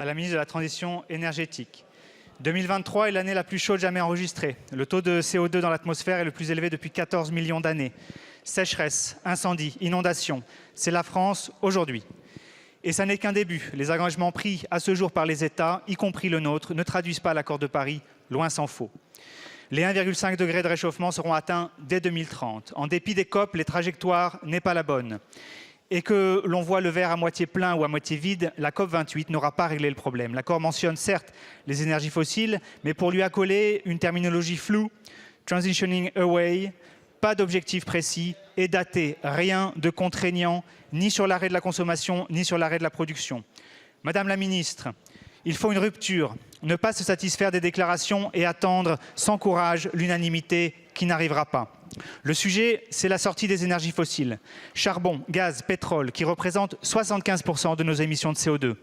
À la ministre de la Transition énergétique. 2023 est l'année la plus chaude jamais enregistrée. Le taux de CO2 dans l'atmosphère est le plus élevé depuis 14 millions d'années. Sécheresse, incendies, inondations, c'est la France aujourd'hui. Et ça n'est qu'un début. Les engagements pris à ce jour par les États, y compris le nôtre, ne traduisent pas l'accord de Paris, loin s'en faut. Les 1,5 degrés de réchauffement seront atteints dès 2030. En dépit des COP, les trajectoires n'est pas la bonne. Et que l'on voit le verre à moitié plein ou à moitié vide, la COP28 n'aura pas réglé le problème. L'accord mentionne certes les énergies fossiles, mais pour lui accoler une terminologie floue, transitioning away, pas d'objectif précis et daté, rien de contraignant, ni sur l'arrêt de la consommation, ni sur l'arrêt de la production. Madame la ministre, il faut une rupture, ne pas se satisfaire des déclarations et attendre sans courage l'unanimité qui n'arrivera pas. Le sujet, c'est la sortie des énergies fossiles. Charbon, gaz, pétrole, qui représentent 75% de nos émissions de CO2.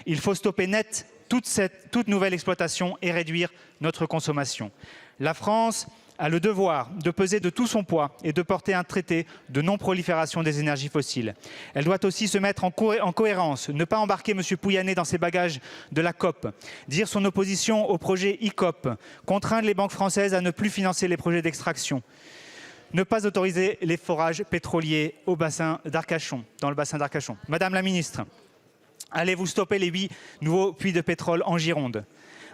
Il faut stopper net toute nouvelle exploitation et réduire notre consommation. La France a le devoir de peser de tout son poids et de porter un traité de non-prolifération des énergies fossiles. Elle doit aussi se mettre en cohérence, ne pas embarquer M. Pouyanné dans ses bagages de la COP, dire son opposition au projet ICOP, contraindre les banques françaises à ne plus financer les projets d'extraction, ne pas autoriser les forages pétroliers au bassin d'Arcachon, dans le bassin d'Arcachon. Madame la ministre, allez-vous stopper les 8 nouveaux puits de pétrole en Gironde ?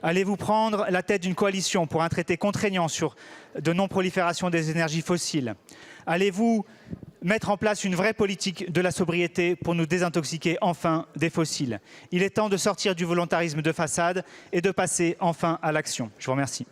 Allez-vous prendre la tête d'une coalition pour un traité contraignant sur de non-prolifération des énergies fossiles? Allez-vous mettre en place une vraie politique de la sobriété pour nous désintoxiquer enfin des fossiles? Il est temps de sortir du volontarisme de façade et de passer enfin à l'action. Je vous remercie.